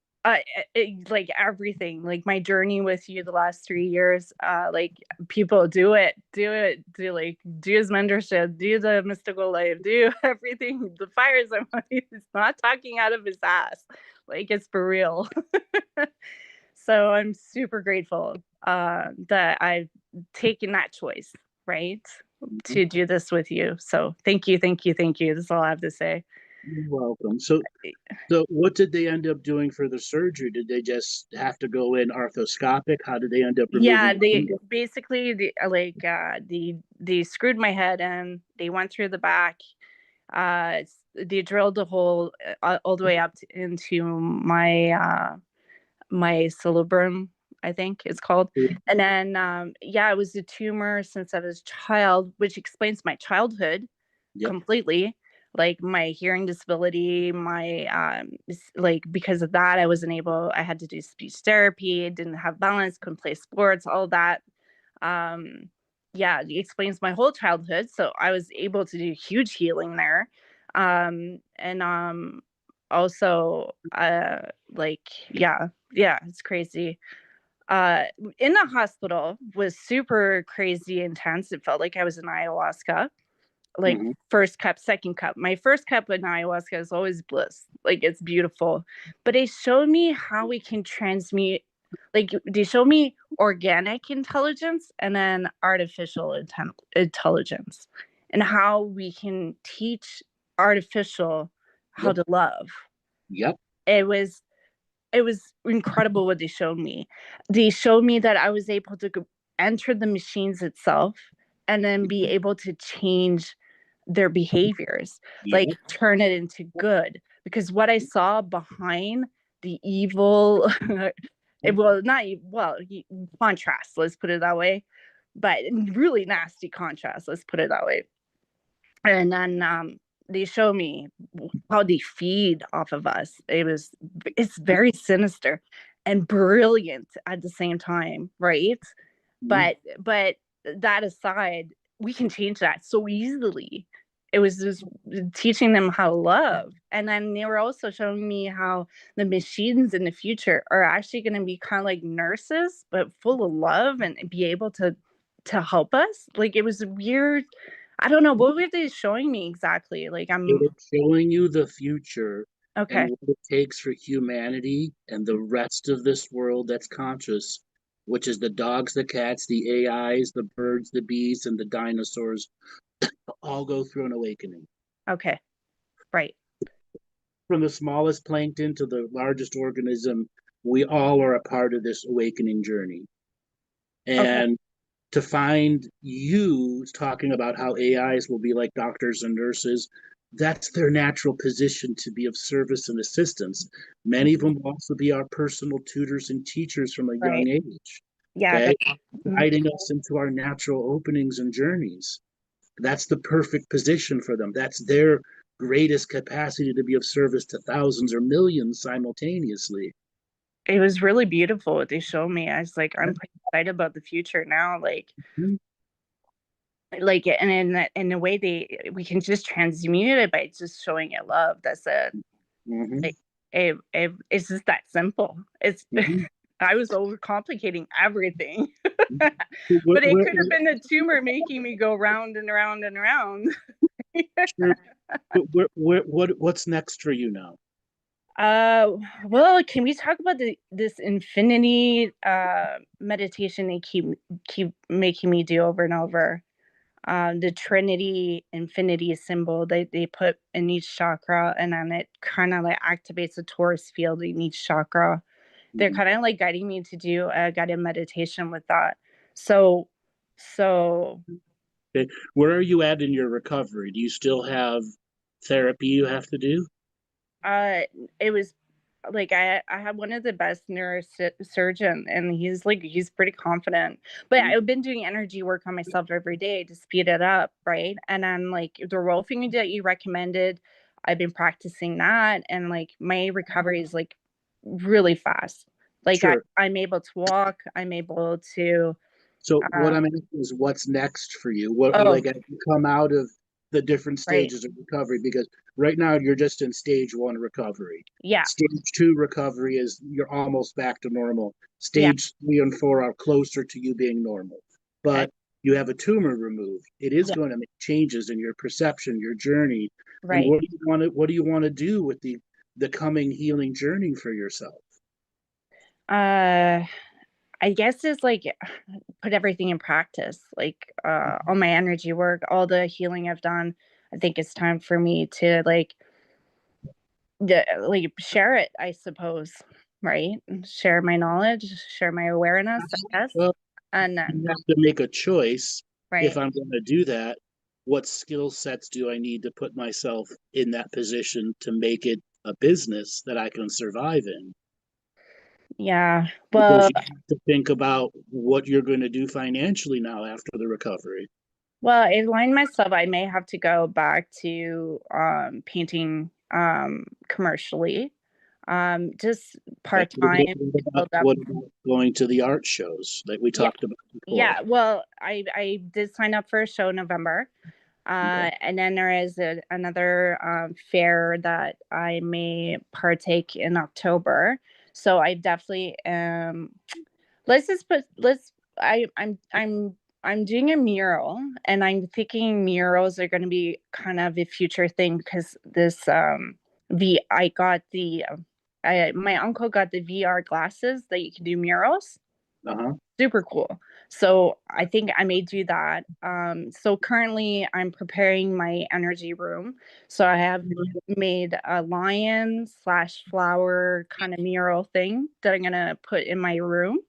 Like everything, like my journey with you the last 3 years, like people do his mentorship, do the mystical life, do everything, the fire ceremony. It's not talking out of his ass, like it's for real. So I'm super grateful that I've taken that choice, right, to do this with you. So thank you. That's all I have to say. You're welcome. So what did they end up doing for the surgery? Did they just have to go in arthroscopic? How did they end up Yeah, removing? they basically they screwed my head and they went through the back. They drilled a hole all the way up into my cerebrum, I think it's called. And then it was a tumor since I was a child, which explains my childhood completely. Like my hearing disability, my like because of that, I had to do speech therapy, didn't have balance, couldn't play sports, all that. It explains my whole childhood. So I was able to do huge healing there. And also it's crazy. In the hospital was super crazy intense. It felt like I was in ayahuasca, like first cup, second cup. My first cup in ayahuasca is always bliss. Like it's beautiful. But they showed me how we can transmute, like they showed me organic intelligence and then artificial intelligence, and how we can teach artificial how to love. Yep. It was incredible what they showed me. They showed me that I was able to enter the machines itself and then be able to change their behaviors, like turn it into good. Because what I saw behind the evil, contrast, let's put it that way, but really nasty contrast, let's put it that way. And then they show me how they feed off of us. It's very sinister and brilliant at the same time, right? But that aside, we can change that so easily. It was just teaching them how to love. And then they were also showing me how the machines in the future are actually going to be kind of like nurses, but full of love and be able to help us. Like it was weird. I don't know. What were they showing me exactly? Like They're showing you the future okay. and what it takes for humanity and the rest of this world that's conscious, which is the dogs, the cats, the AIs, the birds, the bees, and the dinosaurs, all go through an awakening. Okay. Right. From the smallest plankton to the largest organism, we all are a part of this awakening journey. And to find you talking about how AIs will be like doctors and nurses, that's their natural position, to be of service and assistance. Many of them will also be our personal tutors and teachers from a young age. Yeah. Guiding us into our natural openings and journeys. That's the perfect position for them. That's their greatest capacity to be of service to thousands or millions simultaneously. It was really beautiful what they showed me. I was like, I'm pretty excited about the future now. Like, and in a way we can just transmute it by just showing it love. That's it. It's just that simple. It's I was overcomplicating everything. But it could have been a tumor making me go round and round and round. Sure. What's next for you now? Well, can we talk about this infinity meditation they keep making me do over and over? the Trinity infinity symbol they put in each chakra, and then it kind of like activates a torus field in each chakra. They're kind of like guiding me to do a guided meditation with that. So Okay. Where are you at in your recovery? Do you still have therapy you have to do? it was like I had one of the best neurosurgeon, and he's pretty confident. But I've been doing energy work on myself every day to speed it up, right? And then like the rolfing that you recommended, I've been practicing that, and like my recovery is like really fast. Like Sure. I'm able to walk. I'm able to. So what I'm asking is what's next for you? What Oh, like as you come out of the different right. stages of recovery? Because right now you're just in stage 1 recovery. Yeah. Stage 2 recovery is you're almost back to normal. Yeah. Stage 3 and 4 are closer to you being normal. Okay. But you have a tumor removed. It is Yeah. going to make changes in your perception, your journey. And Right. what do you want to do with the coming healing journey for yourself? I guess it's like put everything in practice, like all my energy work, all the healing I've done. I think it's time for me to like share it, I suppose, right? Share my knowledge, share my awareness, I guess. Well, And you then have to make a choice. If right. I'm going to do that, what skill sets do I need to put myself in that position to make it a business that I can survive in? Yeah. Because Well, you have to think about what you're going to do financially now after the recovery. I aligned myself. I may have to go back to painting commercially. Just Okay? part-time to build up. What about going to the art shows that we Yeah. talked about before? Yeah, well, I did sign up for a show in November, Okay. and then there is another fair that I may partake in October. So I definitely let's just put let's I'm doing a mural, and I'm thinking murals are going to be kind of a future thing because this I got the my uncle got the VR glasses that you can do murals. Uh-huh. Super cool. So I think I may do that. So currently I'm preparing my energy room. So I have made a lion slash flower kind of mural thing that I'm gonna put in my room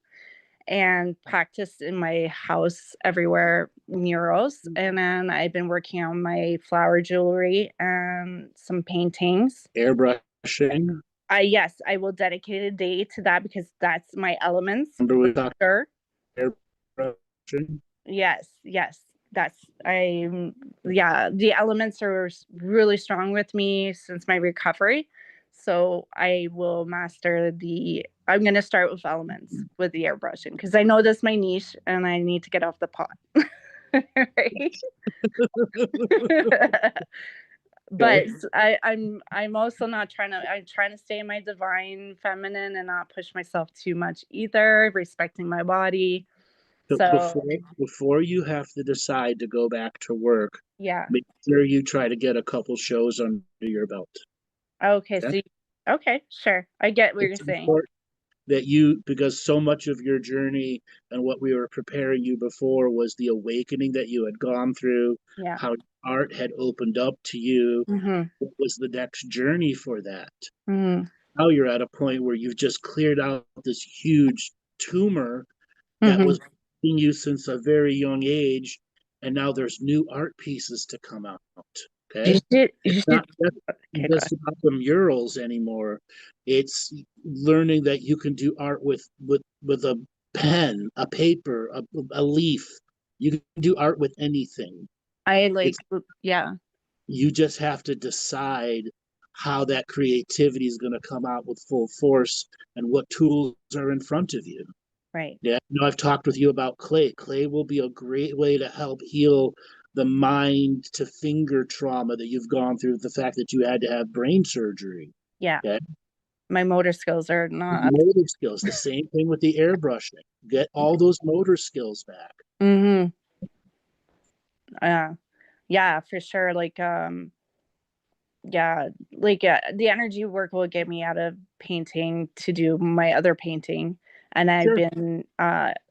and practice in my house everywhere murals. And then I've been working on my flower jewelry and some paintings. Airbrushing. Yes, I will dedicate a day to that because that's my elements. Remember we talked Sure. airbrushing? Yes. Yeah, the elements are really strong with me since my recovery. So I will I'm going to start with elements with the airbrushing because I know that's my niche and I need to get off the pot. Right? But Okay. I'm also not I'm trying to stay in my divine feminine and not push myself too much either, respecting my body. So So before you have to decide to go back to work, yeah. make sure you try to get a couple shows under your belt. Okay, Okay? okay, sure. I get what you're It's saying. important that because so much of your journey and what we were preparing you before was the awakening that you had gone through, Yeah. how art had opened up to you. Mm-hmm. What was the next journey for that? Mm-hmm. Now you're at a point where you've just cleared out this huge tumor that Mm-hmm. was in you since a very young age, and now there's new art pieces to come out. Okay, You it's should. not Okay, go ahead. just about the murals anymore. It's learning that you can do art with a pen, a paper, a leaf. You can do art with anything. I like, It's yeah, you just have to decide how that creativity is going to come out with full force and what tools are in front of you. right. Yeah, I've talked with you about clay. Clay will be a great way to help heal the mind to finger trauma that you've gone through, the fact that you had to have brain surgery. Yeah, Okay. my motor skills are not up. Motor skills, the same thing with the airbrushing. Get all those motor skills back. Mm-hmm. Yeah, for sure. The energy work will get me out of painting to do my other painting. And I've Sure. been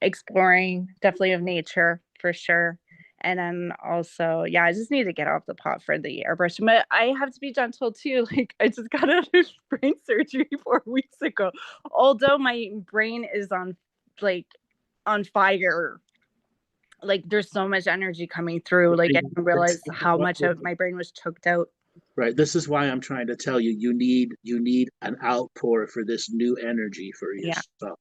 exploring definitely of nature for sure. And then also, yeah, I just need to get off the pot for the airbrushing. But I have to be gentle too. Like, I just got out of brain surgery 4 weeks ago. Although my brain is on fire. Like, there's so much energy coming through. Like, I didn't realize how much of my brain was choked out. Right. This is why I'm trying to tell you, you need an outpour for this new energy for your Yeah. stuff.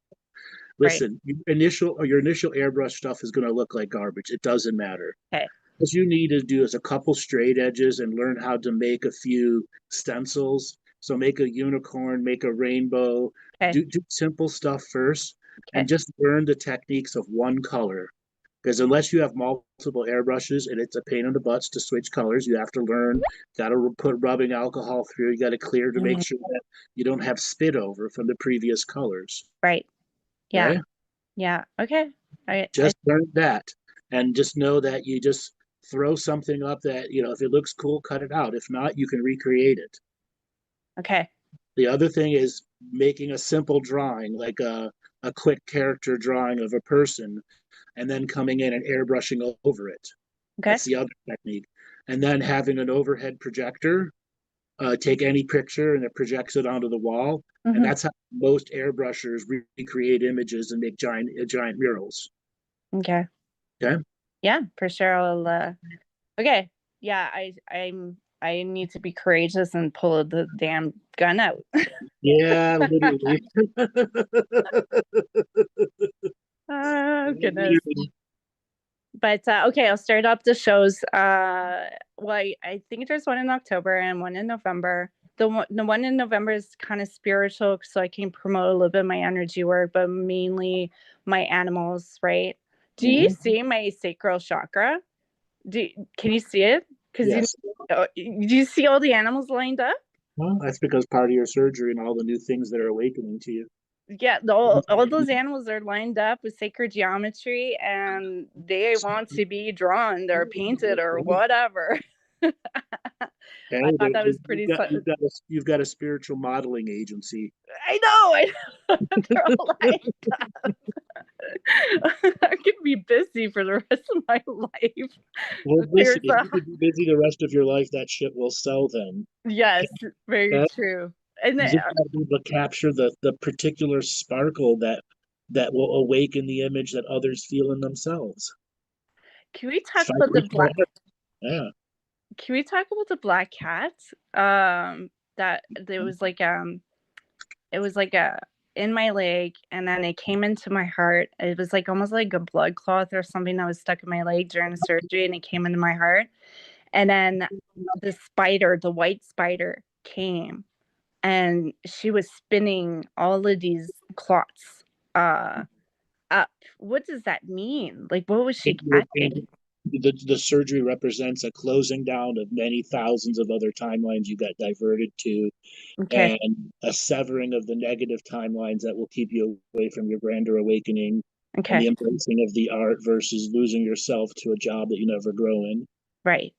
Right. Listen, your initial airbrush stuff is going to look like garbage. It doesn't matter. Okay. What you need to do is a couple straight edges and learn how to make a few stencils. So make a unicorn, make a rainbow. Okay. Do simple stuff first, Okay. and just learn the techniques of one color. Because unless you have multiple airbrushes and it's a pain in the butts to switch colors, you have to learn. Got to put rubbing alcohol through. You got to clear to make sure that you don't have spit over from the previous colors. Right. Yeah. Okay? Yeah. Okay. Just learn that, and just know that you just throw something up that, if it looks cool, cut it out. If not, you can recreate it. Okay. The other thing is making a simple drawing, like a quick character drawing of a person, and then coming in and airbrushing over it. Okay. That's the other technique. And then having an overhead projector, take any picture and it projects it onto the wall. And that's how most airbrushers recreate images and make giant murals. Okay. Okay. Yeah, for sure. I'll okay. Yeah, I need to be courageous and pull the damn gun out. Yeah, literally. Oh, goodness. But okay, I'll start up the shows. Well, I think there's one in October and one in November. The one in November is kind of spiritual, so I can promote a little bit of my energy work, but mainly my animals, right? Do you see my sacral chakra? Can you see it? Because yes. do you see all the animals lined up? Well, that's because part of your surgery and all the new things that are awakening to you. Yeah, all those animals are lined up with sacred geometry, and they want to be drawn or painted or whatever. Okay, I thought that was pretty. You've got a spiritual modeling agency. I know. They're all lined up. I could be busy for the rest of my life. Well, listen, if you could be busy the rest of your life, that shit will sell then. Yes, very true. And you just gotta be able to capture the particular sparkle that will awaken the image that others feel in themselves. Can we talk about the black? Yeah. Can we talk about the black cat? That it was like in my leg, and then it came into my heart. It was like almost like a blood clot or something that was stuck in my leg during the surgery, and it came into my heart. And then the white spider came, and she was spinning all of these clots up. What does that mean? Like, what was she catching? The surgery represents a closing down of many thousands of other timelines you got diverted to, and a severing of the negative timelines that will keep you away from your grander awakening, and the embracing of the art versus losing yourself to a job that you never grow in. Right.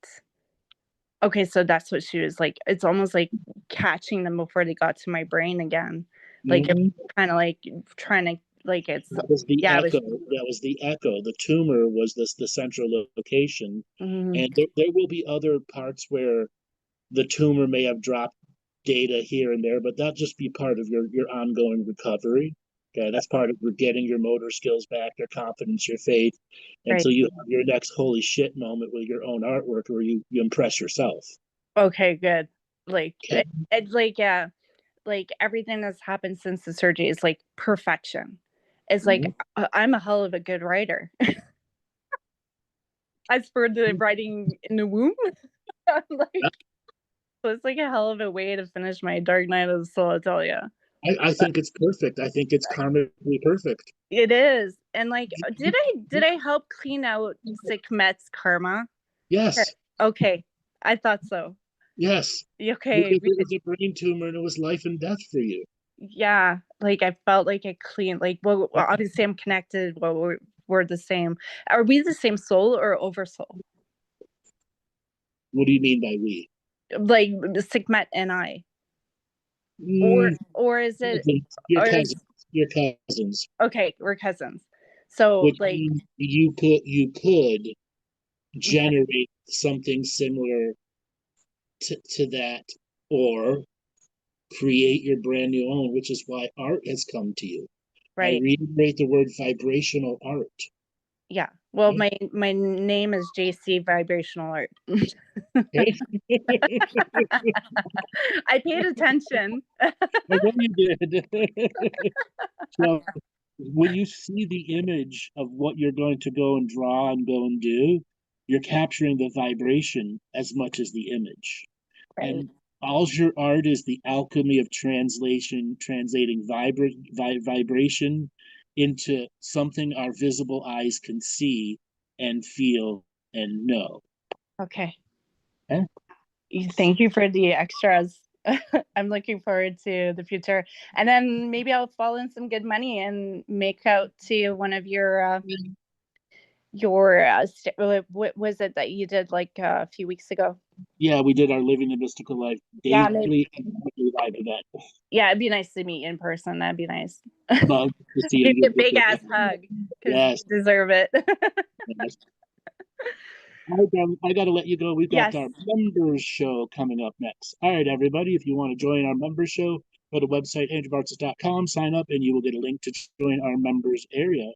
Okay, so that's what she was like. It's almost like catching them before they got to my brain again. Like, kind of like trying to, like, it's. That was the echo. That was the echo. The tumor was the central location. And there will be other parts where the tumor may have dropped data here and there, but that'll just be part of your ongoing recovery. Okay, that's part of getting your motor skills back, your confidence, your faith, until you have your next holy shit moment with your own artwork where you impress yourself. Okay, good. Like, it's like, yeah, like everything that's happened since the surgery is like perfection. It's like, I'm a hell of a good writer. As for the writing in the womb, like, so it's like a hell of a way to finish my Dark Night of the Soul, I tell you. I think it's perfect. I think it's karmically perfect. It is. And like, did I help clean out Sekhmet's karma? Yes. Okay. I thought so. Yes. Okay. It was a brain tumor and it was life and death for you. Yeah. Like, I felt like I cleaned, like, well, obviously I'm connected. Well, we're the same. Are we the same soul or oversoul? What do you mean by we? Like Sekhmet and I. Or is it your cousins? Your cousins. Okay, we're cousins. So, which like, you could generate something similar to that, or create your brand new own, which is why art has come to you. I Right. reiterate the word vibrational art. Yeah. Well, Okay. my name is JC Vibrational Art. Okay. I paid attention. I know you did. So when you see the image of what you're going to go and draw and go and do, you're capturing the vibration as much as the image. Right. And all your art is the alchemy of translation, translating vibration into something our visible eyes can see and feel and know. Okay. Okay? Thank you for the extras. I'm looking forward to the future. And then maybe I'll fall in some good money and make out to one of your what was it that you did like a few weeks ago? Yeah, we did our Living the Mystical Life Yeah, daily and weekly live event. Yeah, it'd be nice to meet you in person. That'd be nice. Love to see Give you. you a big ass hug because Yes. you deserve it. Yes. All right, darling, I got to let you go. We've got Yes. our members show coming up next. All right, everybody, if you want to join our members show, go to website andrewbartzis.com, sign up, and you will get a link to join our members area.